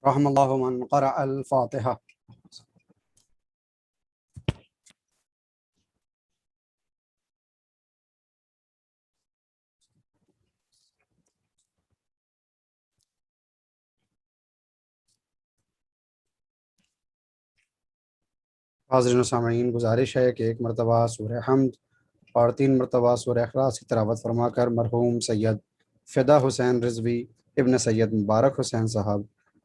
رحم اللہ من قرأ الفاتحہ۔ حاضرین و سامعین، گزارش ہے کہ ایک مرتبہ سورہ حمد اور 3 مرتبہ سورہ اخلاص کی تلاوت فرما کر مرحوم سید فدا حسین رضوی ابن سید مبارک حسین صاحب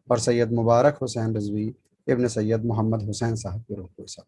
اور سید مبارک حسین رضوی ابن سید محمد حسین صاحب کی روح کو حساب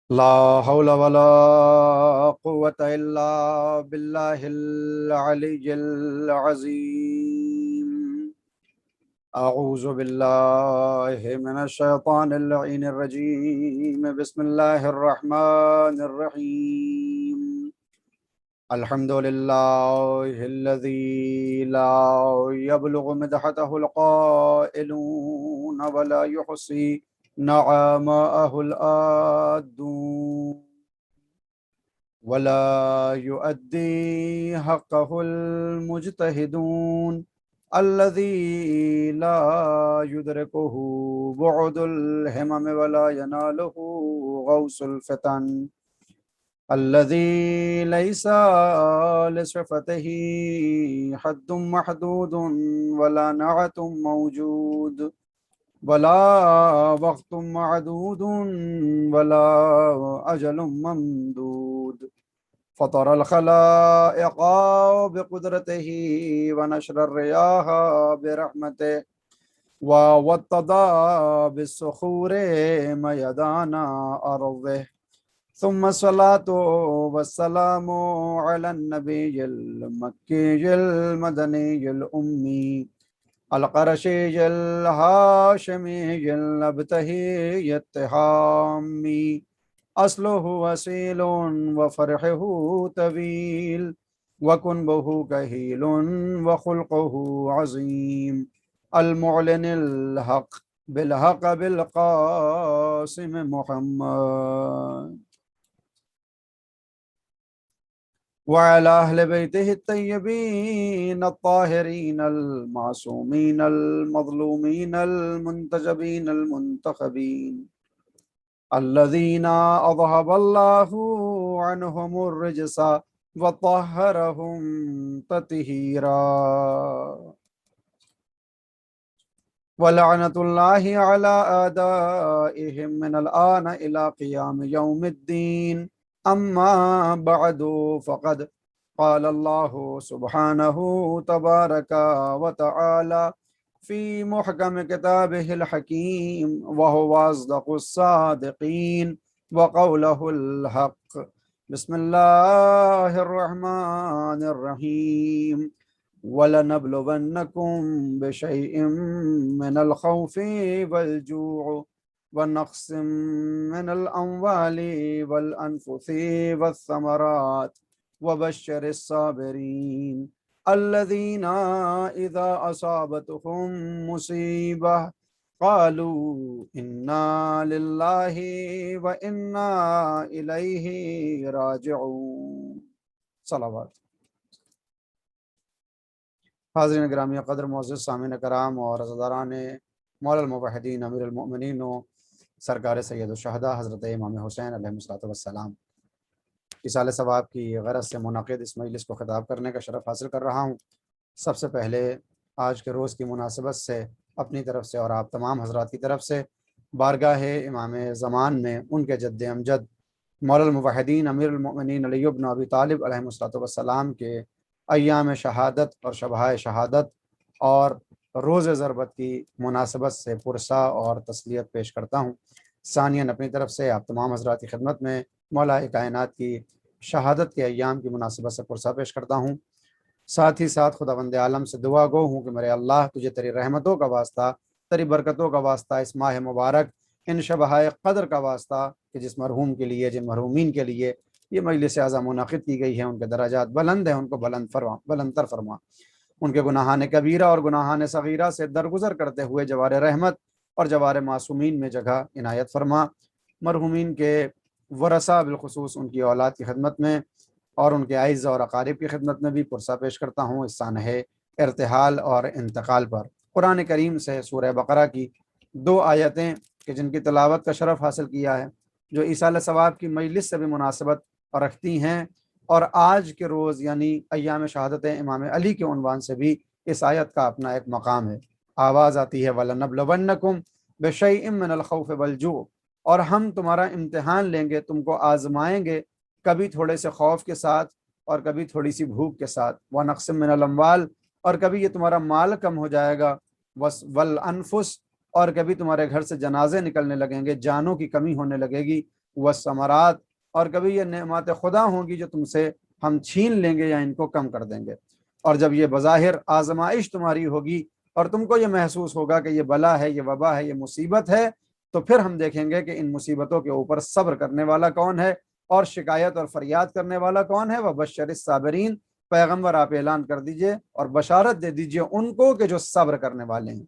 لا حول ولا قوة الا باللہ العلی العظیم۔ اعوذ باللہ من الشیطان اللعین الرجیم، بسم اللہ الرحمن الرحیم۔ الحمد للہ الذی لا یبلغ مدحتہ القائلون ولا یحصی نعماءہ العادون ولا يؤدي حقه المجتهدون الذي لا يدركه بعد الهمم ولا يناله غوث الفتن الذي ليس لصفته حد محدود ولا نعت موجود ولا وقت معدود ولا أجل ممدود، فطر الخلائق بقدرته ونشر الرياح برحمته ووطد بالصخور ميدان أرضه، ثم الصلاة والسلام على النبي المكي المدني الأمي القرشي الهاشمي الأبتهي التهامي، أصله وسيل وفرحه طويل وكنبه كهيل وخلقه عظيم، المعلن الحق بالحق بالقاسم محمد وعلى أهل بيته الطيبين الطاهرين المعصومين المظلومين المنتجبين المنتخبين الذين أذهب الله عنهم الرجس وطهرهم تطهيرا، ولعنة الله على أعدائهم من الآن إلى قيام يوم الدين، أما بعد، فقد قال الله سبحانه تبارك وتعالى في محكم كتابه الحكيم وهو أصدق الصادقين وقوله الحق، بسم الله الرحمن الرحيم، وَلَنَبْلُوَنَّكُمْ بِشَيْءٍ مِّنَ الْخَوْفِ وَالْجُوعِ ونقص من الأموال والأنفس والثمرات وبشر الصابرين الذين إذا أصابتهم مصيبة قالوا إنا لله وإنا إليه راجعون۔ صلوات۔ حاضرین گرامی قدر، معزز سامعین کرام اور عزاداران مولا الموحدین امیر المؤمنین و سرکار سید الشہداء حضرت امام حسین علیہ السلام اصال ثواب کی غرض سے منعقد اس مجلس کو خطاب کرنے کا شرف حاصل کر رہا ہوں۔ سب سے پہلے آج کے روز کی مناسبت سے اپنی طرف سے اور آپ تمام حضرات کی طرف سے بارگاہ امام زمان میں ان کے جد امجد مولا الموحدین امیر المؤمنین علی بن ابی طالب علیہ السلام کے ایام شہادت اور شبہ شہادت اور روز ضربت کی مناسبت سے پرسا اور تسلیت پیش کرتا ہوں۔ ثانیاً اپنی طرف سے آپ تمام حضرات کی خدمت میں مولا کائنات کی شہادت کے ایام کی مناسبت سے پرسہ پیش کرتا ہوں۔ ساتھ ہی ساتھ خداوند عالم سے دعا گو ہوں کہ میرے اللہ تجھے تیری رحمتوں کا واسطہ، تیری برکتوں کا واسطہ، اس ماہ مبارک ان شبہائے قدر کا واسطہ کہ جس مرحوم کے لیے، جن مرحومین کے لیے یہ مجلس اعظم منعقد کی گئی ہے، ان کے درجات بلند ہیں، ان کو بلندتر فرما، ان کے گناہان کبیرہ اور گناہان صغیرہ سے درگزر کرتے ہوئے جوار رحمت اور جوار معصومین میں جگہ عنایت فرما۔ مرحومین کے ورثہ بالخصوص ان کی اولاد کی خدمت میں اور ان کے اعزہ اور اقارب کی خدمت میں بھی پرسہ پیش کرتا ہوں اس سانحہ ارتحال اور انتقال پر۔ قرآن کریم سے سورہ بقرہ کی 2 آیتیں کہ جن کی تلاوت کا شرف حاصل کیا ہے، جو ایصال ثواب کی مجلس سے بھی مناسبت رکھتی ہیں، اور آج کے روز یعنی ایام شہادت امام علی کے عنوان سے بھی اس آیت کا اپنا ایک مقام ہے۔ آواز آتی ہے وَلَنَبْلَوَنَّكُمْ بِشَيْءٍ مِّنَ الْخَوْفِ وَالْجُوعِ، اور ہم تمہارا امتحان لیں گے، تم کو آزمائیں گے، کبھی تھوڑے سے خوف کے ساتھ اور کبھی تھوڑی سی بھوک کے ساتھ، وَنَقْصٍ مِّنَ الْأَمْوَالِ، اور کبھی یہ تمہارا مال کم ہو جائے گا، وَالْأَنفُسِ، اور کبھی تمہارے گھر سے جنازے نکلنے لگیں گے، جانوں کی کمی ہونے لگے گی، وَالثَّمَرَاتِ، اور کبھی یہ نعمات خدا ہوں گی جو تم سے ہم چھین لیں گے یا ان کو کم کر دیں گے۔ اور جب یہ بظاہر آزمائش تمہاری ہوگی اور تم کو یہ محسوس ہوگا کہ یہ بلا ہے، یہ وبا ہے، یہ مصیبت ہے، تو پھر ہم دیکھیں گے کہ ان مصیبتوں کے اوپر صبر کرنے والا کون ہے اور شکایت اور فریاد کرنے والا کون ہے۔ وَبَشِّرِ الصَّابِرِينَ، پیغمبر آپ اعلان کر دیجئے اور بشارت دے دیجئے ان کو کہ جو صبر کرنے والے ہیں۔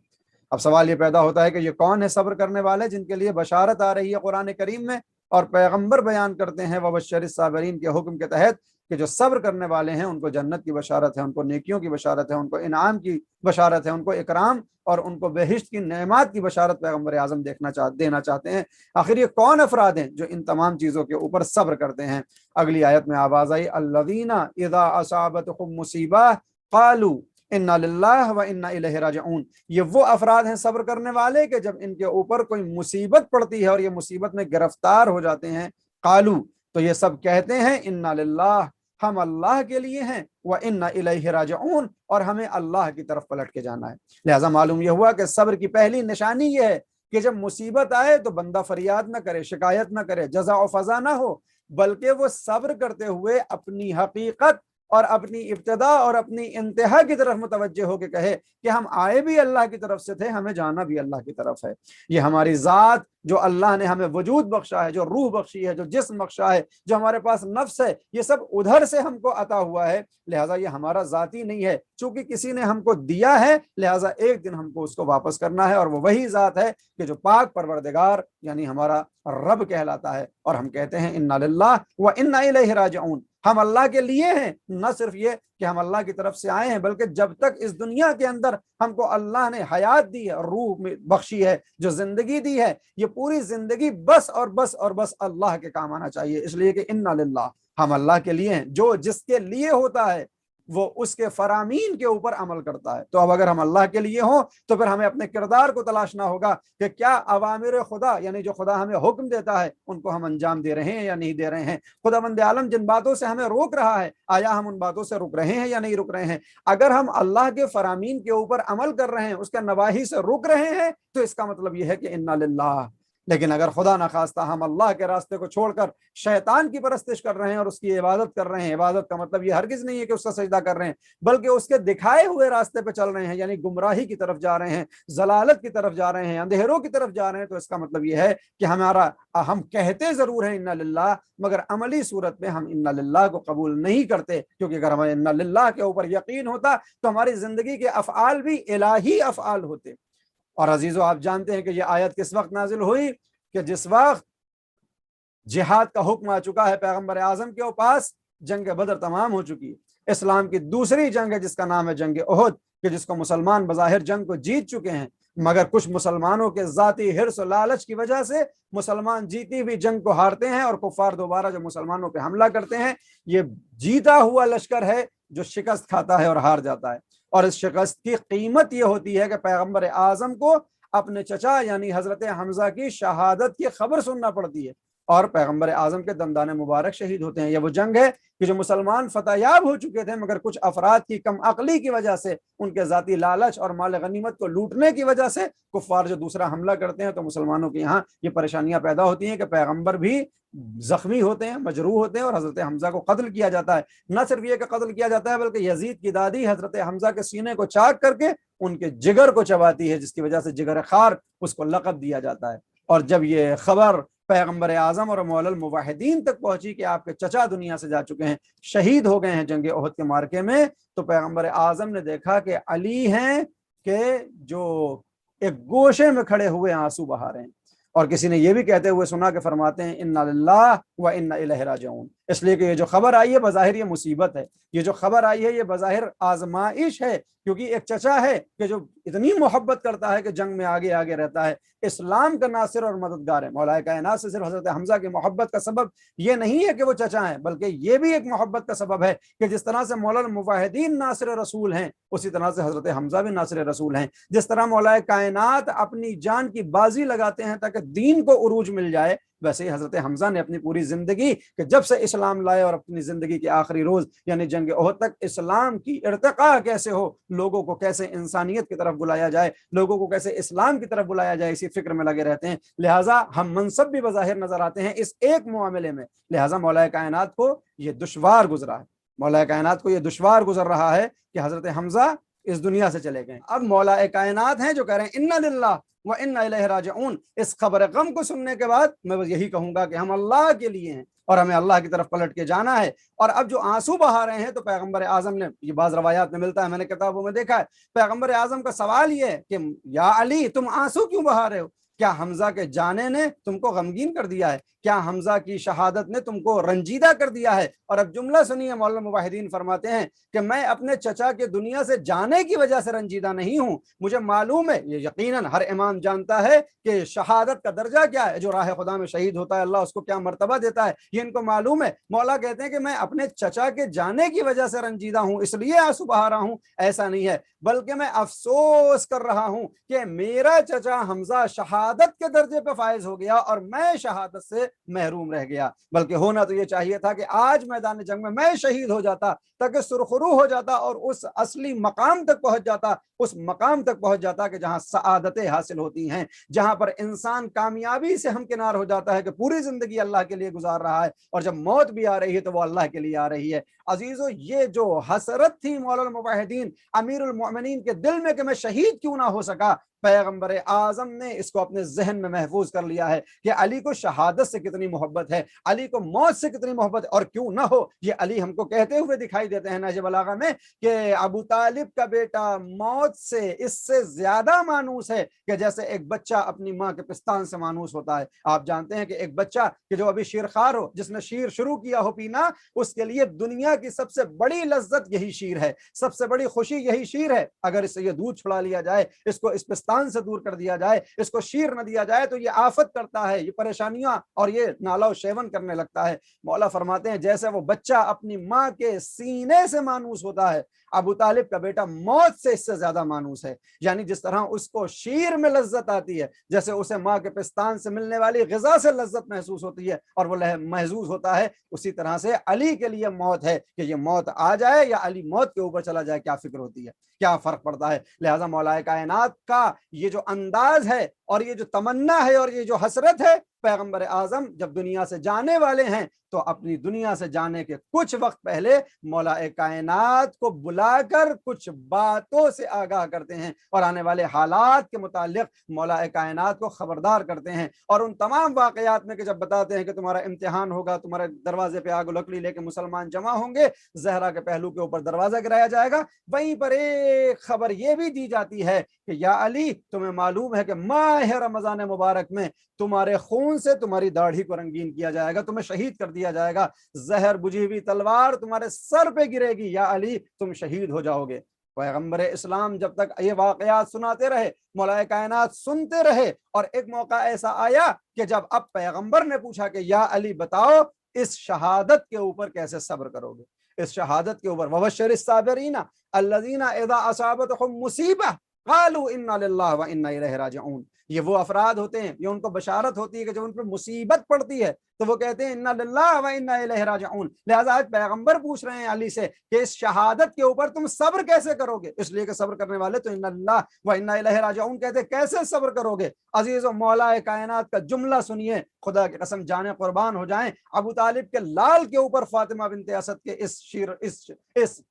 اب سوال یہ پیدا ہوتا ہے کہ یہ کون ہے صبر کرنے والے جن کے لیے بشارت آ رہی ہے قرآن کریم میں اور پیغمبر بیان کرتے ہیں وَبَشِّرِ الصَّابِرِينَ کے حکم کے تحت کہ جو صبر کرنے والے ہیں ان کو جنت کی بشارت ہے، ان کو نیکیوں کی بشارت ہے، ان کو انعام کی بشارت ہے، ان کو اکرام اور ان کو بہشت کی نعمات کی بشارت پیغمبر اعظم دینا چاہتے ہیں۔ آخر یہ کون افراد ہیں جو ان تمام چیزوں کے اوپر صبر کرتے ہیں؟ اگلی آیت میں آواز آئی الذین اذا اصابتہم مصیبہ قالوا انا للہ و انا الیہ راجعون، یہ وہ افراد ہیں صبر کرنے والے کہ جب ان کے اوپر کوئی مصیبت پڑتی ہے اور یہ مصیبت میں گرفتار ہو جاتے ہیں، قالو، تو یہ سب کہتے ہیں انا للہ، ہم اللہ کے لیے ہیں، و انا الیہ راجعون، اور ہمیں اللہ کی طرف پلٹ کے جانا ہے۔ لہٰذا معلوم یہ ہوا کہ صبر کی پہلی نشانی یہ ہے کہ جب مصیبت آئے تو بندہ فریاد نہ کرے، شکایت نہ کرے، جزا و فضا نہ ہو، بلکہ وہ صبر کرتے ہوئے اپنی حقیقت اور اپنی ابتدا اور اپنی انتہا کی طرف متوجہ ہو کے کہے کہ ہم آئے بھی اللہ کی طرف سے تھے، ہمیں جانا بھی اللہ کی طرف ہے۔ یہ ہماری ذات جو اللہ نے ہمیں وجود بخشا ہے، جو روح بخشی ہے، جو جسم بخشا ہے، جو ہمارے پاس نفس ہے، یہ سب ادھر سے ہم کو عطا ہوا ہے، لہٰذا یہ ہمارا ذاتی نہیں ہے، چونکہ کسی نے ہم کو دیا ہے، لہٰذا ایک دن ہم کو اس کو واپس کرنا ہے، اور وہ وہی ذات ہے کہ جو پاک پروردگار یعنی ہمارا رب کہلاتا ہے، اور ہم کہتے ہیں انا للہ و انا الیہ راجعون، ہم اللہ کے لیے ہیں۔ نہ صرف یہ کہ ہم اللہ کی طرف سے آئے ہیں، بلکہ جب تک اس دنیا کے اندر ہم کو اللہ نے حیات دی ہے، روح میں بخشی ہے، جو زندگی دی ہے، یہ پوری زندگی بس اور بس اور بس اللہ کے کام آنا چاہیے، اس لیے کہ انا للہ، ہم اللہ کے لیے ہیں۔ جو جس کے لیے ہوتا ہے وہ اس کے فرامین کے اوپر عمل کرتا ہے۔ تو اب اگر ہم اللہ کے لیے ہوں تو پھر ہمیں اپنے کردار کو تلاشنا ہوگا کہ کیا اوامر خدا یعنی جو خدا ہمیں حکم دیتا ہے ان کو ہم انجام دے رہے ہیں یا نہیں دے رہے ہیں۔ خداوند عالم جن باتوں سے ہمیں روک رہا ہے، آیا ہم ان باتوں سے رک رہے ہیں یا نہیں رک رہے ہیں؟ اگر ہم اللہ کے فرامین کے اوپر عمل کر رہے ہیں، اس کے نواہی سے رک رہے ہیں، تو اس کا مطلب یہ ہے کہ انا للہ۔ لیکن اگر خدا نخواستہ ہم اللہ کے راستے کو چھوڑ کر شیطان کی پرستش کر رہے ہیں اور اس کی عبادت کر رہے ہیں، عبادت کا مطلب یہ ہرگز نہیں ہے کہ اس کا سجدہ کر رہے ہیں، بلکہ اس کے دکھائے ہوئے راستے پہ چل رہے ہیں، یعنی گمراہی کی طرف جا رہے ہیں، ضلالت کی طرف جا رہے ہیں، اندھیروں کی طرف جا رہے ہیں، تو اس کا مطلب یہ ہے کہ ہم کہتے ضرور ہیں انا للہ، مگر عملی صورت میں ہم انا للہ کو قبول نہیں کرتے، کیونکہ اگر ہمیں انا للہ کے اوپر یقین ہوتا تو ہماری زندگی کے افعال بھی الہی افعال ہوتے۔ اور عزیزو، آپ جانتے ہیں کہ یہ آیت کس وقت نازل ہوئی؟ کہ جس وقت جہاد کا حکم آ چکا ہے پیغمبر اعظم کے پاس، جنگ بدر تمام ہو چکی ہے، اسلام کی دوسری جنگ ہے جس کا نام ہے جنگ احد، کہ جس کو مسلمان بظاہر جنگ کو جیت چکے ہیں، مگر کچھ مسلمانوں کے ذاتی حرص و لالچ کی وجہ سے مسلمان جیتی ہوئی جنگ کو ہارتے ہیں، اور کفار دوبارہ جو مسلمانوں پہ حملہ کرتے ہیں، یہ جیتا ہوا لشکر ہے جو شکست کھاتا ہے اور ہار جاتا ہے۔ اور اس شکست کی قیمت یہ ہوتی ہے کہ پیغمبر اعظم کو اپنے چچا یعنی حضرت حمزہ کی شہادت کی خبر سننا پڑتی ہے، اور پیغمبر اعظم کے دندان مبارک شہید ہوتے ہیں۔ یہ وہ جنگ ہے کہ جو مسلمان فتح یاب ہو چکے تھے، مگر کچھ افراد کی کم عقلی کی وجہ سے، ان کے ذاتی لالچ اور مال غنیمت کو لوٹنے کی وجہ سے کفار جو دوسرا حملہ کرتے ہیں تو مسلمانوں کے یہاں یہ پریشانیاں پیدا ہوتی ہیں کہ پیغمبر بھی زخمی ہوتے ہیں، مجروح ہوتے ہیں، اور حضرت حمزہ کو قتل کیا جاتا ہے۔ نہ صرف یہ کہ قتل کیا جاتا ہے بلکہ یزید کی دادی حضرت حمزہ کے سینے کو چاک کر کے ان کے جگر کو چباتی ہے، جس کی وجہ سے جگر خار اس کو لقب دیا جاتا ہے۔ اور جب یہ خبر پیغمبر اعظم اور مولا الموحدین تک پہنچی کہ آپ کے چچا دنیا سے جا چکے ہیں، شہید ہو گئے ہیں جنگ احد کے معرکے میں، تو پیغمبر اعظم نے دیکھا کہ علی ہیں کہ جو ایک گوشے میں کھڑے ہوئے آنسو بہا رہے ہیں، اور کسی نے یہ بھی کہتے ہوئے سنا کہ فرماتے ہیں انا للہ و انا الیہ راجعون، اس لیے کہ یہ جو خبر آئی ہے بظاہر یہ مصیبت ہے، یہ جو خبر آئی ہے یہ بظاہر آزمائش ہے، کیونکہ ایک چچا ہے کہ جو اتنی محبت کرتا ہے کہ جنگ میں آگے آگے رہتا ہے، اسلام کا ناصر اور مددگار ہے۔ مولا کائنات سے صرف حضرت حمزہ کی محبت کا سبب یہ نہیں ہے کہ وہ چچا ہیں، بلکہ یہ بھی ایک محبت کا سبب ہے کہ جس طرح سے مولا الموحدین ناصر رسول ہیں، اسی طرح سے حضرت حمزہ بھی ناصر رسول ہیں۔ جس طرح مولا کائنات اپنی جان کی بازی لگاتے ہیں تاکہ دین کو عروج مل جائے، ویسے ہی حضرت حمزہ نے اپنی پوری زندگی کہ جب سے اسلام لائے اور اپنی زندگی کے آخری روز یعنی جنگ احد تک اسلام کی ارتقاء کیسے ہو، لوگوں کو کیسے انسانیت کی طرف بلایا جائے، لوگوں کو کیسے اسلام کی طرف بلایا جائے، اسی فکر میں لگے رہتے ہیں۔ لہٰذا ہم منصب بھی بظاہر نظر آتے ہیں اس ایک معاملے میں، لہٰذا مولا کائنات کو یہ دشوار گزرا ہے، مولا کائنات کو یہ دشوار گزر رہا ہے کہ حضرت حمزہ اس دنیا سے چلے گئے۔ اب مولا کائنات ہیں جو کہہ رہے ہیں انا للہ وَإِنَّا إِلَيْهِ رَاجِعُونَ۔ اس خبر غم کو سننے کے بعد میں بس یہی کہوں گا کہ ہم اللہ کے لیے ہیں اور ہمیں اللہ کی طرف پلٹ کے جانا ہے۔ اور اب جو آنسو بہا رہے ہیں تو پیغمبر اعظم نے، یہ بعض روایات میں ملتا ہے، میں نے کتابوں میں دیکھا ہے، پیغمبر اعظم کا سوال یہ ہے کہ یا علی تم آنسو کیوں بہا رہے ہو؟ کیا حمزہ کے جانے نے تم کو غمگین کر دیا ہے؟ کیا حمزہ کی شہادت نے تم کو رنجیدہ کر دیا ہے؟ اور اب جملہ سنیے، مولانا مباحدین فرماتے ہیں کہ میں اپنے چچا کے دنیا سے جانے کی وجہ سے رنجیدہ نہیں ہوں، مجھے معلوم ہے، یہ یقیناً ہر امام جانتا ہے کہ شہادت کا درجہ کیا ہے، جو راہ خدا میں شہید ہوتا ہے اللہ اس کو کیا مرتبہ دیتا ہے، یہ ان کو معلوم ہے۔ مولا کہتے ہیں کہ میں اپنے چچا کے جانے کی وجہ سے رنجیدہ ہوں، اس لیے آنسو بہا رہا ہوں، ایسا نہیں ہے، بلکہ میں افسوس کر رہا ہوں کہ میرا چچا حمزہ شہادت کے درجے پہ فائز ہو گیا اور میں شہادت سے محروم رہ گیا۔ بلکہ ہونا تو یہ چاہیے تھا کہ آج میدان جنگ میں شہید ہو جاتا تاکہ سرخرو ہو جاتا اور اس اصلی مقام تک پہنچ جاتا، اس مقام تک پہنچ جاتا کہ جہاں سعادتیں حاصل ہوتی ہیں، جہاں پر انسان کامیابی سے ہمکنار ہو جاتا ہے کہ پوری زندگی اللہ کے لیے گزار رہا ہے اور جب موت بھی آ رہی ہے تو وہ اللہ کے لیے آ رہی ہے۔ عزیزو، یہ جو حسرت تھی مولا الموحدین امیر المؤمنین کے دل میں کہ میں شہید کیوں نہ ہو سکا، پیغمبر اعظم نے اس کو اپنے ذہن میں محفوظ کر لیا ہے کہ علی کو شہادت سے کتنی محبت ہے، علی کو موت سے کتنی محبت ہے، اور کیوں نہ ہو، یہ علی ہم کو کہتے ہوئے دکھائی دیتے ہیں نہج بلاغہ میں کہ ابو طالب کا بیٹا موت سے اس سے زیادہ مانوس ہے کہ جیسے ایک بچہ اپنی ماں کے پستان سے مانوس ہوتا ہے۔ آپ جانتے ہیں کہ ایک بچہ کہ جو ابھی شیرخوار ہو، جس نے شیر شروع کیا ہو پینا، اس کے لیے دنیا کی سب سے بڑی لذت یہی شیر ہے، سب سے بڑی خوشی یہی شیر ہے۔ اگر اس سے یہ دودھ چھڑا لیا جائے، اس کو اس پستان سے دور کر دیا جائے، اس کو شیر نہ دیا جائے تو یہ آفت کرتا ہے، یہ پریشانیاں اور یہ نالا و شیون کرنے لگتا ہے۔ مولا فرماتے ہیں جیسے وہ بچہ اپنی ماں کے سینے سے مانوس ہوتا ہے، ابو طالب کا بیٹا موت سے اس سے زیادہ مانوس ہے۔ یعنی جس طرح اس کو شیر میں لذت آتی ہے، جیسے اسے ماں کے پستان سے ملنے والی غذا سے لذت محسوس ہوتی ہے اور وہ محظوظ ہوتا ہے، اسی طرح سے علی کے لیے موت ہے کہ یہ موت آ جائے یا علی موت کے اوپر چلا جائے، کیا فکر ہوتی ہے، کیا فرق پڑتا ہے۔ لہٰذا مولا کائنات کا یہ جو انداز ہے اور یہ جو تمنا ہے اور یہ جو حسرت ہے، پیغمبر اعظم جب دنیا سے جانے والے ہیں تو اپنی دنیا سے جانے کے کچھ وقت پہلے مولا کائنات کو بلا کر کچھ باتوں سے آگاہ کرتے ہیں اور آنے والے حالات کے متعلق مولا کائنات کو خبردار کرتے ہیں، اور ان تمام واقعات میں کہ جب بتاتے ہیں کہ تمہارا امتحان ہوگا، تمہارے دروازے پہ آگ و لکڑی لے کے مسلمان جمع ہوں گے، زہرا کے پہلو کے اوپر دروازہ گرایا جائے گا، وہیں پر ایک خبر یہ بھی دی جاتی ہے کہ یا علی تمہیں معلوم ہے کہ ماہ رمضان مبارک میں تمہارے خون سے تمہاری داڑھی کو رنگین کیا جائے گا، تمہیں شہید کر دیا جائے گا، زہر بجھی ہوئی تلوار تمہارے سر پہ گرے گی، یا علی تم شہید ہو جاؤ گے۔ پیغمبر اسلام جب تک یہ واقعات سناتے رہے، مولا کائنات سنتے رہے، اور ایک موقع ایسا آیا کہ جب اب پیغمبر نے پوچھا کہ یا علی بتاؤ اس شہادت کے اوپر کیسے صبر کرو گے، اس شہادت کے اوپر وَبَشِّرِ الصَّابِرِينَ الَّذِينَ إِذَا أَصَابَتْهُمْ مُصِیبَةٌ قالوا انا للہ و انا الیہ راجعون۔ یہ وہ افراد ہوتے ہیں، یہ ان کو بشارت ہوتی ہے کہ جب ان پر مصیبت پڑتی ہے تو وہ کہتے ہیں انا للہ و انا الیہ راجعون۔ لہٰذا آج پیغمبر پوچھ رہے ہیں علی سے کہ اس شہادت کے اوپر تم صبر کیسے کرو گے؟ اس لیے کہ صبر کرنے والے تو انا للہ و انا الیہ راجعون کہتے، کیسے صبر کرو گے؟ عزیز و مولا کائنات کا جملہ سنیے، خدا کی قسم جانے قربان ہو جائیں، ابو طالب کے لال کے اوپر فاطمہ بنت اسد کے اس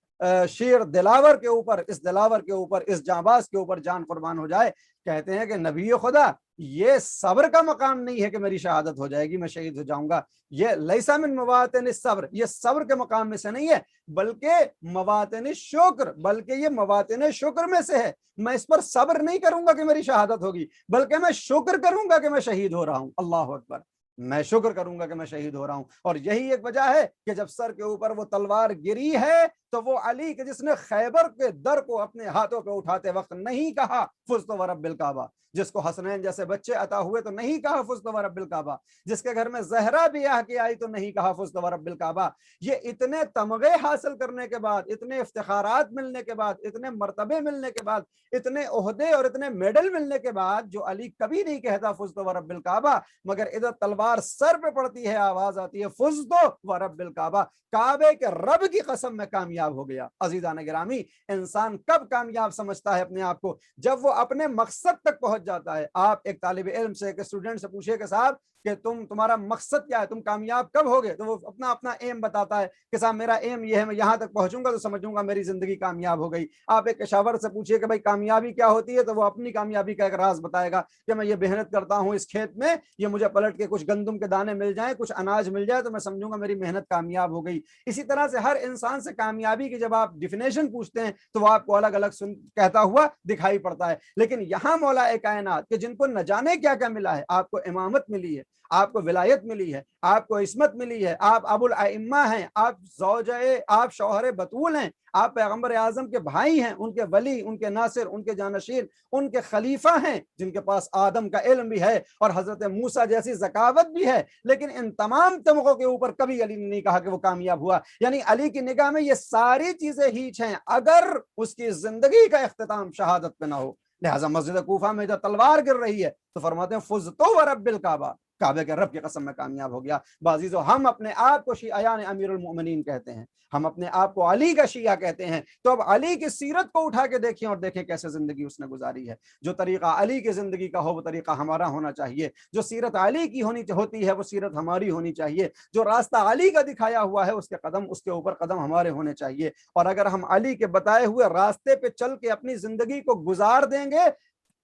شیر دلاور کے اوپر، اس دلاور کے اوپر، اس جانباز کے اوپر جان قربان ہو جائے۔ کہتے ہیں کہ نبی خدا، یہ صبر کا مقام نہیں ہے کہ میری شہادت ہو جائے گی، میں شہید ہو جاؤں گا، یہ لیسا من مواطن الصبر، یہ صبر کے مقام میں سے نہیں ہے، بلکہ مواطن الشکر، بلکہ یہ مواطن شکر میں سے ہے۔ میں اس پر صبر نہیں کروں گا کہ میری شہادت ہوگی، بلکہ میں شکر کروں گا کہ میں شہید ہو رہا ہوں۔ اللہ اکبر، میں شکر کروں گا کہ میں شہید ہو رہا ہوں۔ اور یہی ایک وجہ ہے کہ جب سر کے اوپر وہ تلوار گری ہے تو وہ علی کہ جس نے خیبر کے در کو اپنے ہاتھوں پہ اٹھاتے وقت نہیں کہا فزت ورب الکعبہ، جس کو حسنین جیسے بچے عطا ہوئے تو نہیں کہا فزت ورب الکعبہ، جس کے گھر میں زہرا بیاہ کی آئی تو نہیں کہا فزت ورب الکعبہ۔ یہ اتنے تمغے حاصل کرنے کے بعد، اتنے افتخارات ملنے کے بعد، اتنے مرتبے ملنے کے بعد، اتنے عہدے اور اتنے میڈل ملنے کے بعد جو علی کبھی نہیں کہتا فزت ورب الکعبہ، مگر ادھر تلوار سر پہ پڑتی ہے، آواز آتی ہے فزت ورب الکعبہ، کعبے کے رب کی قسم میں کامیاب ہو گیا۔ عزیزان گرامی، انسان کب کامیاب سمجھتا ہے اپنے آپ کو؟ جب وہ اپنے مقصد تک پہنچ جاتا ہے۔ آپ ایک طالب علم سے، ایک اسٹوڈنٹ سے پوچھے کہ صاحب کہ تمہارا مقصد کیا ہے، تم کامیاب کب ہوگے؟ تو وہ اپنا ایم بتاتا ہے کہ صاحب میرا ایم یہ ہے، میں یہاں تک پہنچوں گا تو سمجھوں گا میری زندگی کامیاب ہو گئی۔ آپ ایک کشاور سے پوچھیے کہ بھائی کامیابی کیا ہوتی ہے، تو وہ اپنی کامیابی کا ایک راز بتائے گا کہ میں یہ محنت کرتا ہوں اس کھیت میں، یہ مجھے پلٹ کے کچھ گندم کے دانے مل جائیں، کچھ اناج مل جائے تو میں سمجھوں گا میری محنت کامیاب ہو گئی۔ اسی طرح سے ہر انسان سے کامیابی کی جب آپ ڈیفینیشن پوچھتے ہیں تو وہ آپ کو الگ الگ کہتا ہوا دکھائی پڑتا ہے۔ لیکن یہاں مولا کائنات کہ جن کو نہ جانے کیا کیا ملا ہے، آپ کو امامت ملی ہے، آپ کو ولایت ملی ہے، آپ کو عصمت ملی ہے، آپ ابو الائمہ ہیں، آپ شوہر بطول ہیں، آپ پیغمبر اعظم کے بھائی ہیں، ان کے ولی، ان کے ناصر، ان کے جانشین، ان کے خلیفہ ہیں، جن کے پاس آدم کا علم بھی ہے اور حضرت موسیٰ جیسی ذکاوت بھی ہے۔ لیکن ان تمام تمغوں کے اوپر کبھی علی نے نہیں کہا کہ وہ کامیاب ہوا۔ یعنی علی کی نگاہ میں یہ ساری چیزیں ہیچ ہیں اگر اس کی زندگی کا اختتام شہادت پہ نہ ہو۔ لہٰذا مسجد کوفہ میں جب تلوار گر رہی ہے تو فرماتے ہیں فزت ورب الکعبہ، کعبے کے رب کی قسم میں کامیاب ہو گیا۔ بعضیزو، ہم اپنے آپ کو شیعیان امیر المؤمنین کہتے ہیں، ہم اپنے آپ کو علی کا شیعہ کہتے ہیں، تو اب علی کی سیرت کو اٹھا کے دیکھیں اور دیکھیں کیسے زندگی اس نے گزاری ہے۔ جو طریقہ علی کی زندگی کا ہو وہ طریقہ ہمارا ہونا چاہیے، جو سیرت علی کی ہوتی ہے وہ سیرت ہماری ہونی چاہیے، جو راستہ علی کا دکھایا ہوا ہے اس کے اوپر قدم ہمارے ہونے چاہیے۔ اور اگر ہم علی کے بتائے ہوئے راستے پہ چل کے اپنی زندگی کو گزار دیں گے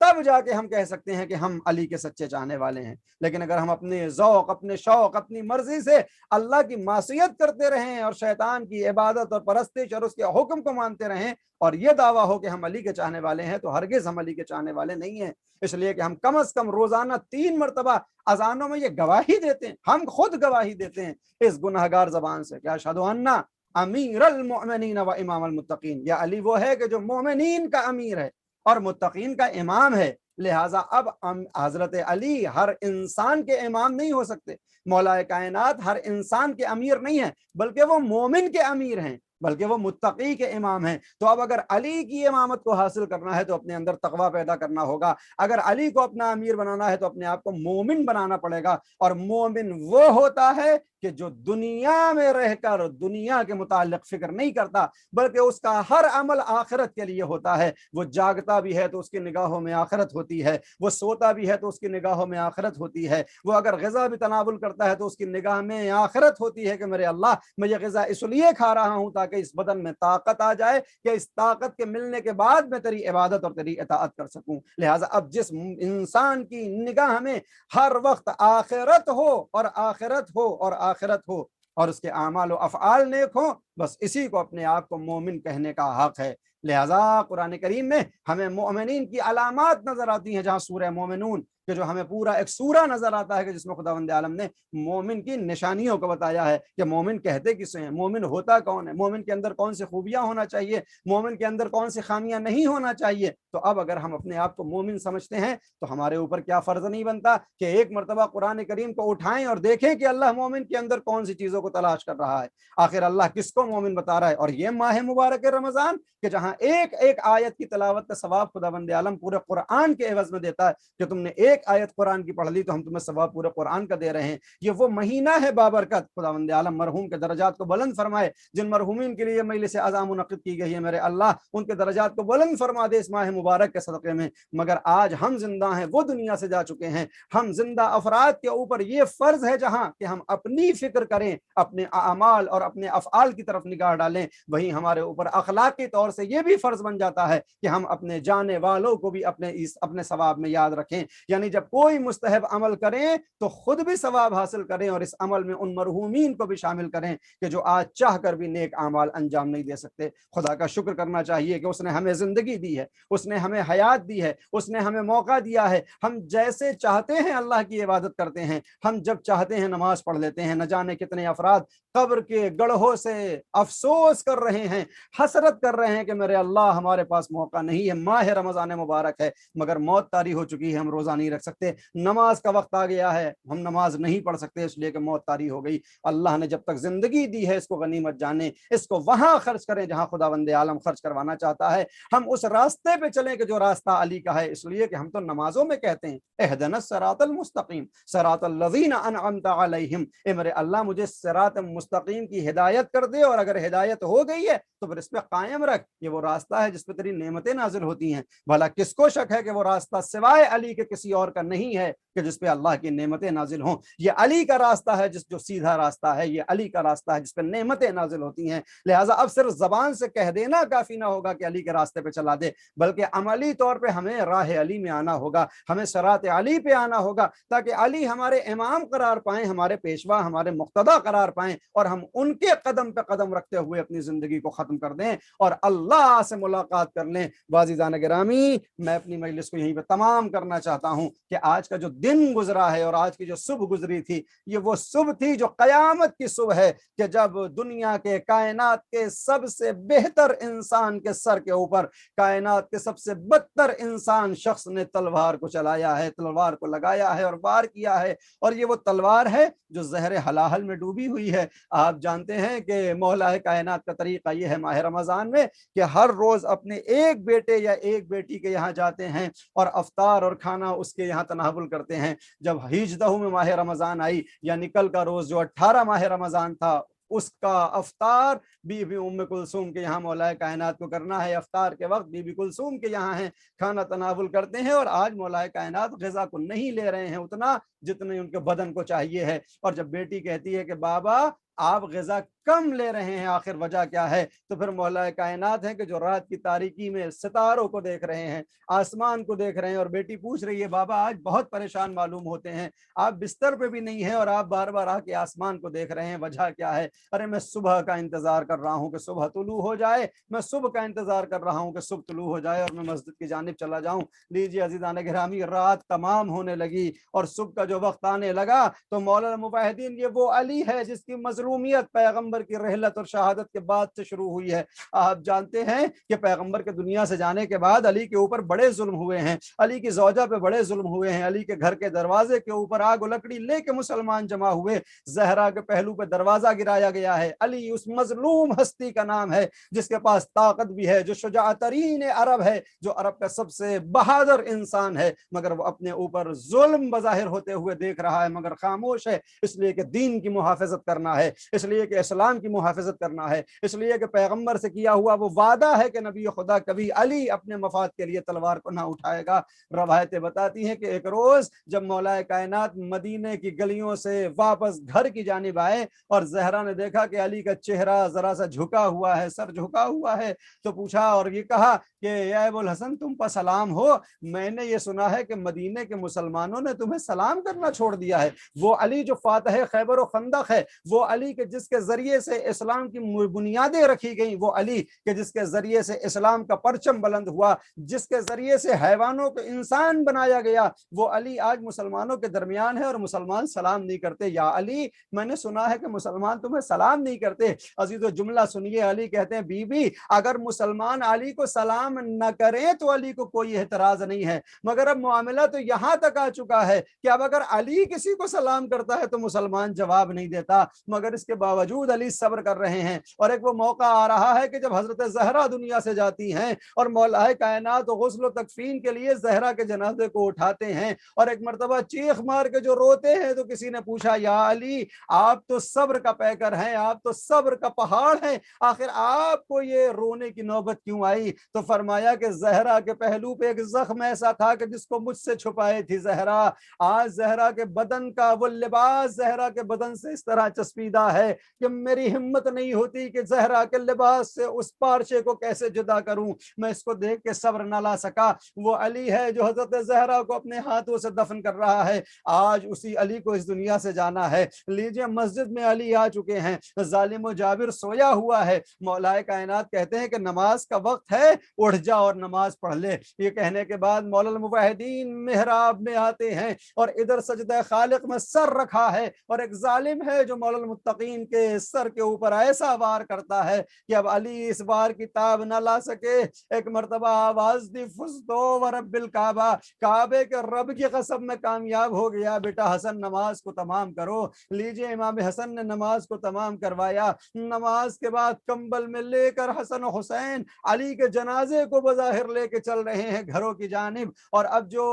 تب جا کے ہم کہہ سکتے ہیں کہ ہم علی کے سچے چاہنے والے ہیں۔ لیکن اگر ہم اپنے ذوق، اپنے شوق، اپنی مرضی سے اللہ کی معصیت کرتے رہیں اور شیطان کی عبادت اور پرستش اور اس کے حکم کو مانتے رہیں اور یہ دعویٰ ہو کہ ہم علی کے چاہنے والے ہیں، تو ہرگز ہم علی کے چاہنے والے نہیں ہیں۔ اس لیے کہ ہم کم از کم روزانہ 3 مرتبہ اذانوں میں یہ گواہی دیتے ہیں، ہم خود گواہی دیتے ہیں اس گناہگار زبان سے کہ اشہد ان امیر المؤمنین و امام المتقین، یا علی وہ ہے کہ جو مومنین کا امیر ہے اور متقین کا امام ہے۔ لہٰذا اب حضرت علی ہر انسان کے امام نہیں ہو سکتے، مولا کائنات ہر انسان کے امیر نہیں ہیں، بلکہ وہ مومن کے امیر ہیں، بلکہ وہ متقی کے امام ہیں۔ تو اب اگر علی کی امامت کو حاصل کرنا ہے تو اپنے اندر تقویٰ پیدا کرنا ہوگا، اگر علی کو اپنا امیر بنانا ہے تو اپنے آپ کو مومن بنانا پڑے گا۔ اور مومن وہ ہوتا ہے کہ جو دنیا میں رہ کر دنیا کے متعلق فکر نہیں کرتا، بلکہ اس کا ہر عمل آخرت کے لیے ہوتا ہے۔ وہ جاگتا بھی ہے تو اس کی نگاہوں میں آخرت ہوتی ہے، وہ سوتا بھی ہے تو اس کی نگاہوں میں آخرت ہوتی ہے، وہ اگر غذا بھی تناول کرتا ہے تو اس کی نگاہ میں آخرت ہوتی ہے کہ میرے اللہ، میں یہ غذا اس لیے کھا رہا ہوں تاکہ اس بدن میں طاقت آ جائے کہ اس طاقت کے ملنے کے بعد میں تیری عبادت اور تیری اطاعت کر سکوں۔ لہٰذا اب جس انسان کی نگاہ میں ہر وقت آخرت ہو اور آخرت ہو اور آخرت ہو اور اس کے اعمال و افعال نیک ہوں، بس اسی کو اپنے آپ کو مومن کہنے کا حق ہے۔ لہٰذا قرآن کریم میں ہمیں مومنین کی علامات نظر آتی ہیں، جہاں سورہ مومنون کہ جو ہمیں پورا ایک سورہ نظر آتا ہے کہ جس میں خداوند عالم نے مومن کی نشانیوں کو بتایا ہے کہ مومن کہتے کسے ہیں، مومن ہوتا کون ہے، مومن کے اندر کون سی خوبیاں ہونا چاہیے، مومن کے اندر کون سی خامیاں نہیں ہونا چاہیے۔ تو اب اگر ہم اپنے آپ کو مومن سمجھتے ہیں تو ہمارے اوپر کیا فرض نہیں بنتا کہ ایک مرتبہ قرآن کریم کو اٹھائیں اور دیکھیں کہ اللہ مومن کے اندر کون سی چیزوں کو تلاش کر رہا ہے، آخر اللہ کس کو مومن بتا رہا ہے۔ اور یہ ماہ مبارک رمضان کہ جہاں ایک ایک آیت کی تلاوت کا ثواب خداوند عالم پورے قرآن کے عوض میں دیتا ہے کہ تم نے ایک آیت قرآن کی پڑھ لی تو ہم تمہیں ثواب پورے قرآن کا دے رہے ہیں۔ یہ وہ مہینہ ہے بابرکت، خداوند عالم مرحوم کے درجات کو بلند فرمائے، جن مرحومین کے لیے مجلس اعظم منعقد کی گئی ہے میرے اللہ ان کے درجات کو بلند فرما دے اس ماہ مبارک کے صدقے میں۔ مگر آج ہم زندہ ہیں، وہ دنیا سے جا چکے ہیں، ہم زندہ افراد کے اوپر یہ فرض ہے جہاں کہ ہم اپنی فکر کریں، اپنے اعمال اور اپنے افعال کی طرف نگاہ ڈالیں، وہیں ہمارے اوپر اخلاقی طور سے یہ بھی فرض بن جاتا ہے کہ ہم اپنے جانے والوں کو بھی اپنے ثواب میں یاد رکھیں۔ یعنی جب کوئی مستحب عمل کریں تو خود بھی ثواب حاصل کریں اور اس عمل میں ان مرحومین کو بھی شامل کریں کہ جو آج چاہ کر بھی نیک اعمال انجام نہیں دے سکتے۔ خدا کا شکر کرنا چاہیے کہ اس نے ہمیں زندگی دی ہے، اس نے ہمیں حیات دی ہے، اس نے ہمیں موقع دیا ہے، ہم جیسے چاہتے ہیں اللہ کی عبادت کرتے ہیں، ہم جب چاہتے ہیں نماز پڑھ لیتے ہیں۔ نہ جانے کتنے افراد قبر کے گڑھوں سے افسوس کر رہے ہیں، حسرت کر رہے ہیں کہ میرے اللہ ہمارے پاس موقع نہیں ہے، ماہ رمضان مبارک ہے مگر موت طاری ہو چکی ہے، ہم روزہ نہیں رکھ سکتے، نماز کا وقت آ گیا ہے ہم نماز نہیں پڑھ سکتے اس لیے کہ موت طاری ہو گئی۔ اللہ نے جب تک زندگی دی ہے اس کو غنیمت جانیں، اس کو وہاں خرچ کریں جہاں خداوند عالم خرچ کروانا چاہتا ہے۔ ہم اس راستے پہ چلیں کہ جو راستہ علی کا ہے، اس لیے کہ ہم تو نمازوں میں کہتے ہیں اہدنا الصراط المستقیم صراط الذین انعمت علیہم، اے میرے اللہ مجھے صراط مستقیم کی ہدایت کر دے، اور اگر ہدایت ہو گئی ہے تو پھر اس پہ قائم رکھ، یہ وہ راستہ ہے جس پہ تیری نعمتیں نازل ہوتی ہیں۔ بھلا کس کو شک ہے کہ وہ راستہ سوائے علی کے کسی اور کا نہیں ہے کہ جس پہ اللہ کی نعمتیں نازل ہوں۔ یہ علی کا راستہ ہے جو سیدھا راستہ ہے، یہ علی کا راستہ ہے جس پہ نعمتیں نازل ہوتی ہیں۔ لہٰذا اب صرف زبان سے کہہ دینا کافی نہ ہوگا کہ علی کے راستے پہ چلا دے، بلکہ عملی طور پہ ہمیں راہ علی میں آنا ہوگا، ہمیں صراط علی پہ آنا ہوگا، تاکہ علی ہمارے امام قرار پائیں، ہمارے پیشوا، ہمارے مقتدی قرار پائیں، اور ہم ان کے قدم پہ قدم رکھتے ہوئے اپنی زندگی کو ختم کر دیں اور اللہ سے ملاقات کر لیں۔ عزیزان گرامی، میں اپنی مجلس کو یہیں پہ تمام کرنا چاہتا ہوں کہ آج کا جو دن گزرا ہے اور آج کی جو صبح گزری تھی، یہ وہ صبح تھی جو قیامت کی صبح ہے، کہ جب دنیا کے کائنات کے سب سے بہتر انسان کے سر کے اوپر کائنات کے سب سے بدتر انسان شخص نے تلوار کو چلایا ہے، تلوار کو لگایا ہے اور وار کیا ہے، اور یہ وہ تلوار ہے جو زہر حلاحل میں ڈوبی ہوئی ہے۔ آپ جانتے ہیں کہ مولا کائنات کا طریقہ یہ ہے ماہ رمضان میں کہ ہر روز اپنے ایک بیٹے یا ایک بیٹی کے یہاں جاتے ہیں اور افطار اور کھانا اس کے یہاں تناول کرتے ہیں۔ جب 18 میں ماہ رمضان آئی، یعنی کل کا روز جو 18 ماہ رمضان تھا، اس کا افطار بی بی ام کلثوم کے یہاں مولا کائنات کو کرنا ہے۔ افطار کے وقت بی بی کلثوم کے یہاں ہیں، کھانا تناول کرتے ہیں، اور آج مولا کائنات غذا کو نہیں لے رہے ہیں اتنا جتنے ان کے بدن کو چاہیے ہے۔ اور جب بیٹی کہتی ہے کہ بابا آپ غذا کم لے رہے ہیں، آخر وجہ کیا ہے؟ تو پھر مولا کائنات ہے کہ جو رات کی تاریکی میں ستاروں کو دیکھ رہے ہیں، آسمان کو دیکھ رہے ہیں، اور بیٹی پوچھ رہی ہے بابا آج بہت پریشان معلوم ہوتے ہیں، آپ بستر پہ بھی نہیں ہیں اور آپ بار بار آ کے آسمان کو دیکھ رہے ہیں، وجہ کیا ہے؟ ارے میں صبح کا انتظار کر رہا ہوں کہ صبح طلوع ہو جائے، میں صبح کا انتظار کر رہا ہوں کہ صبح طلوع ہو جائے اور میں مسجد کی جانب چلا جاؤں۔ لیجیے عزیزان گرامی، رات تمام ہونے لگی اور صبح کا جو وقت آنے لگا تو مولانا مفاہدین یہ وہ علی ہے جس کی مظلومیت پیغمبر کی رحلت اور شہادت کے بعد سے شروع ہوئی ہے۔ آپ جانتے ہیں کہ پیغمبر کے دنیا سے جانے کے بعد علی کے اوپر بڑے ظلم ہوئے ہیں، علی کی زوجہ پہ بڑے ظلم ہوئے ہیں، علی کے گھر کے دروازے کے اوپر آگ و لکڑی لے کے مسلمان جمع ہوئے، زہرا کے پہلو پہ دروازہ گرایا گیا ہے۔ علی اس مظلوم ہستی کا نام ہے جس کے پاس طاقت بھی ہے، جو شجاع ترین عرب ہے، جو عرب کا سب سے بہادر انسان ہے، مگر وہ اپنے اوپر ظلم بظاہر ہوتے ہوئے دیکھ رہا ہے مگر خاموش ہے، اس لیے کہ دین کی محافظت کرنا ہے، اس لیے کہ اسلام کی محافظت کرنا ہے، اس لیے کہ پیغمبر سے کیا ہوا وہ وعدہ ہے کہ نبی خدا کبھی علی اپنے مفاد کے لیے تلوار کو نہ اٹھائے گا۔ روایتیں بتاتی ہیں کہ ایک روز جب مولا کائنات مدینے کی گلیوں سے واپس گھر کی جانب آئے اور زہرا نے دیکھا کہ علی کا چہرہ ذرا سا جھکا ہوا ہے، سر جھکا ہوا ہے، تو پوچھا اور یہ کہا کہ اے ابو الحسن تم پر سلام ہو، میں نے یہ سنا ہے کہ مدینے کے مسلمانوں نے تمہیں سلام کرنا چھوڑ دیا ہے۔ وہ علی جو فاتح خیبر و خندق ہے، وہ علی کے جس کے ذریعے سے اسلام کی بنیادیں رکھی گئیں، وہ علی کہ جس کے ذریعے سے اسلام کا پرچم بلند ہوا، جس کے ذریعے سے حیوانوں کو انسان بنایا گیا، وہ علی آج مسلمانوں کے درمیان ہے اور مسلمان سلام نہیں کرتے۔ یا علی، میں نے سنا ہے کہ مسلمان تمہیں سلام نہیں کرتے۔ عزیزو جملہ سنیے، علی کہتے ہیں بی بی اگر مسلمان علی کو سلام نہ کریں تو علی کو کوئی اعتراض نہیں ہے، مگر اب معاملہ تو یہاں تک آ چکا ہے کہ اب اگر علی کسی کو سلام کرتا ہے تو مسلمان جواب نہیں دیتا، مگر اس کے باوجود علی صبر کر رہے ہیں۔ اور ایک وہ موقع آ رہا ہے کہ جب حضرت زہرا دنیا سے جاتی ہیں اور مولا کائنات غسل و تکفین کے لیے زہرا کے جنازے کو اٹھاتے ہیں، اور ایک مرتبہ چیخ مار کے جو روتے ہیں تو کسی نے پوچھا یا علی آپ تو صبر کا پیکر ہیں، آپ تو صبر کا پہاڑ ہیں، آخر آپ کو یہ رونے کی نوبت کیوں آئی؟ تو فرمایا کہ زہرا کے پہلو پہ ایک زخم ایسا تھا کہ جس کو مجھ سے چھپائے تھی زہرا، آج زہرا کے بدن کا وہ لباس زہرا کے بدن سے اس طرح چسپیدہ ہے کہ میری ہمت نہیں ہوتی کہ زہرا کے لباس سے اس پارچے کو کیسے جدا کروں، میں اس کو دیکھ کے صبر نہ لا سکا۔ وہ علی ہے جو حضرت زہرا کو اپنے ہاتھوں سے دفن کر رہا ہے، آج اسی علی کو اس دنیا سے جانا ہے۔ لیجئے مسجد میں علی آ چکے ہیں، ظالم و جابر سویا ہوا ہے، مولا کائنات کہتے ہیں کہ نماز کا وقت ہے، اٹھ جا اور نماز پڑھ لے۔ یہ کہنے کے بعد مولا الموحدین محراب میں آتے ہیں اور ادھر سجدہ خالق میں سر رکھا ہے، اور ایک ظالم ہے جو مولا المتقین کے سر کے اوپر ایسا وار کرتا ہے کہ اب علی اس بار کی تاب نہ لا سکے۔ ایک مرتبہ آواز دی فزتو ورب الکعبہ، کعبے کے رب کی قسم میں کامیاب ہو گیا، بیٹا حسن نماز کو تمام کرو۔ لیجئے امام حسن نے نماز کو تمام کروایا، نماز کے بعد کمبل میں لے کر حسن و حسین علی کے جنازے کو بظاہر لے کے چل رہے ہیں گھروں کی جانب، اور اب جو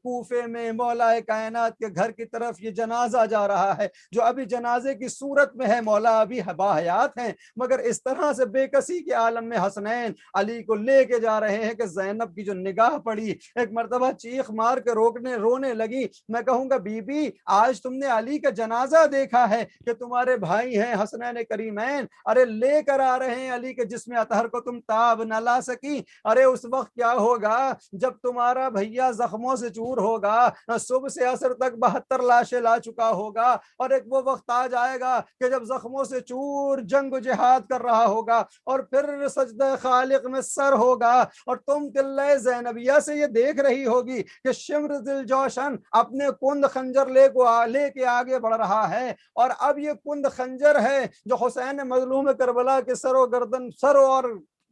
کوفے میں مولا کائنات کے گھر کی طرف یہ جنازہ جا رہا ہے، جو ابھی جنازے کی صورت میں ہے، مولا ابھی باحیات ہیں، مگر اس طرح سے بے کسی کے عالم میں حسنین علی کو لے کے جا رہے ہیں کہ زینب کی جو نگاہ پڑی ایک مرتبہ چیخ مار کے رونے لگی۔ میں کہوں گا بی بی آج تم نے علی کا جنازہ دیکھا ہے کہ تمہارے بھائی ہیں حسنین کریمین، ارے لے کر آ رہے ہیں علی کے جسم اطہر کو، تم تاب نہ لا سکی۔ ارے اس وقت کیا ہوگا جب تمہارا بھیا زخموں سے چور ہوگا، صبح سے عصر تک 72 لاشیں لا چکا ہوگا، اور ایک وہ وقت آ جائے گا کہ جب زخموں سے چور جنگ و جہاد کر رہا ہوگا اور پھر سجدہ خالق میں سر ہوگا، اور تم قلعہ زینبیہ سے یہ دیکھ رہی ہوگی کہ شمر دل جوشن اپنے کند خنجر لے کے آگے بڑھ رہا ہے، اور اب یہ کند خنجر ہے جو حسین مظلوم کربلا کے سر اور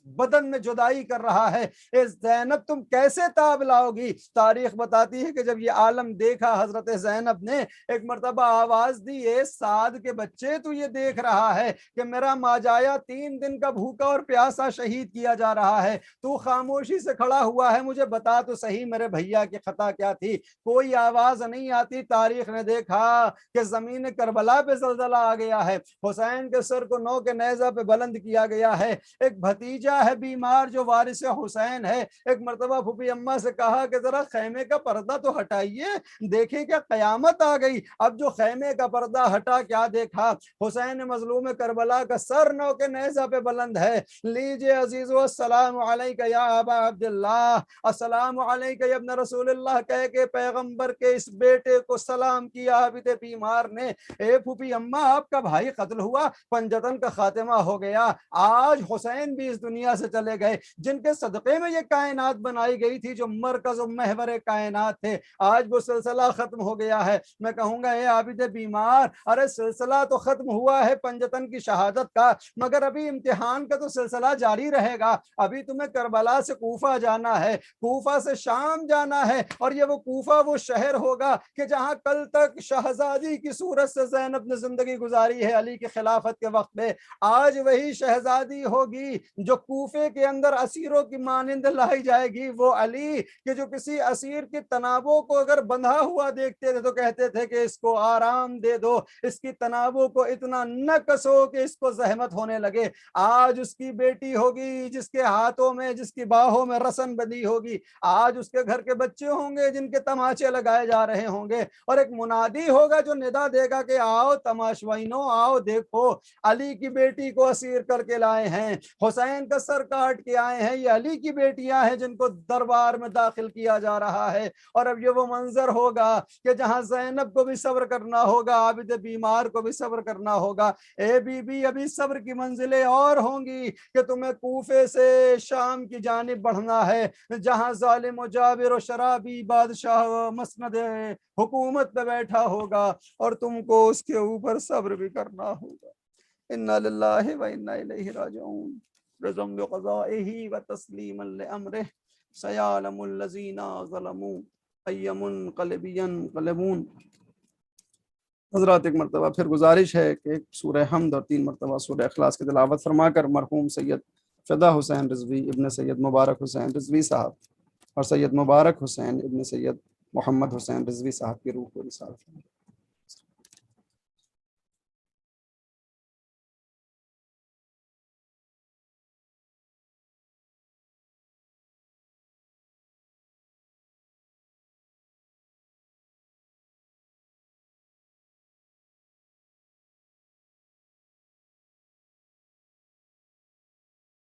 بدن میں جدائی کر رہا ہے۔ اے زینب تم کیسے تاب لاؤ گی؟ تاریخ بتاتی ہے کہ جب یہ عالم دیکھا حضرت زینب نے ایک مرتبہ آواز دی، اے سعد کے بچے تو یہ دیکھ رہا ہے کہ میرا ماجایا 3 دن کا بھوکا اور پیاسا شہید کیا جا رہا ہے، تو خاموشی سے کھڑا ہوا ہے، مجھے بتا تو صحیح میرے بھیا کی خطا کیا تھی؟ کوئی آواز نہیں آتی۔ تاریخ نے دیکھا کہ زمین کربلا پہ زلزلہ آ گیا ہے، حسین کے سر کو نو کے نیزہ پہ بلند کیا گیا ہے، ایک بھتیجا ہے بیمار جو وارث حسین ہے، ایک مرتبہ پھوپھی اماں سے کہا کہ ذرا خیمے کا پردہ تو ہٹائیے، دیکھیں کیا قیامت آ گئی۔ اب جو خیمے کا پردہ ہٹا، کیا دیکھا؟ حسین مظلوم کربلا کا سر نو کے نیزہ پہ بلند ہے۔ لیجئے عزیزو السلام علیکہ یا ابا عبداللہ، السلام علیکہ یا ابن رسول اللہ کہہ کے پیغمبر کے اس بیٹے کو سلام کیا عابد بیمار نے۔ اے پھوپھی اماں آپ کا بھائی قتل ہوا، پنجتن کا خاتمہ ہو گیا، آج حسین بھی اس دنیا سے چلے گئے، جن کے صدقے میں یہ کائنات بنائی گئی تھی، جو مرکز و محور کائنات تھے، آج وہ سلسلہ ختم ہو گیا ہے۔ میں کہوں گا اے عابد بیمار، ارے سلسلہ تو ختم ہوا ہے پنجتن کی شہادت کا، مگر ابھی امتحان کا تو سلسلہ جاری رہے گا۔ ابھی تمہیں کربلا سے کوفہ جانا ہے، کوفہ سے شام جانا ہے، اور یہ وہ کوفہ وہ شہر ہوگا کہ جہاں کل تک شہزادی کی صورت سے زینب نے زندگی گزاری ہے علی کی خلافت کے وقت میں، آج وہی شہزادی ہوگی جو کوفے کے اندر اسیروں کی مانند لائی جائے گی۔ وہ علی کہ جو کسی اسیر کی تنابوں کو اگر بندھا ہوا دیکھتے تھے تو کہتے تھے کہ اس کو آرام دے دو، اس کی تنابوں کو اتنا نہ کسو کہ اس کو زحمت ہونے لگے، آج اس کی بیٹی ہوگی جس کے ہاتھوں میں جس کی باہوں میں رسن بندھی ہوگی، آج اس کے گھر کے بچے ہوں گے جن کے تماچے لگائے جا رہے ہوں گے، اور ایک منادی ہوگا جو ندا دے گا کہ آؤ تماشوائنو، آؤ دیکھو علی کی بیٹی کو اسیر کر کے لائے ہیں، حسین کا کا سر کاٹ کے آئے ہیں، یہ علی کی بیٹیاں ہیں جن کو دربار میں داخل کیا جا رہا ہے۔ اور اب یہ وہ منظر ہوگا کہ جہاں زینب کو بھی صبر کرنا ہوگا، عابد بیمار کو بھی صبر کرنا ہوگا۔ اے بی بی، ابھی صبر کی منزلیں اور ہوں گی کہ تمہیں کوفے سے شام کی جانب بڑھنا ہے، جہاں ظالم و جابر و شرابی بادشاہ مسند حکومت پہ بیٹھا ہوگا، اور تم کو اس کے اوپر صبر بھی کرنا ہوگا۔ انا للہ و انا الیہ راجعون، رضم بقضائہ و تسلیما لامرہ، سیعلم الذین ظلموا ای منقلب ینقلبون۔ حضرات ایک مرتبہ پھر گزارش ہے کہ ایک سورہ حمد اور 3 مرتبہ سورہ اخلاص کی تلاوت فرما کر مرحوم سید فدا حسین رضوی ابن سید مبارک حسین رضوی صاحب اور سید مبارک حسین ابن سید محمد حسین رضوی صاحب کی روح کو رسالت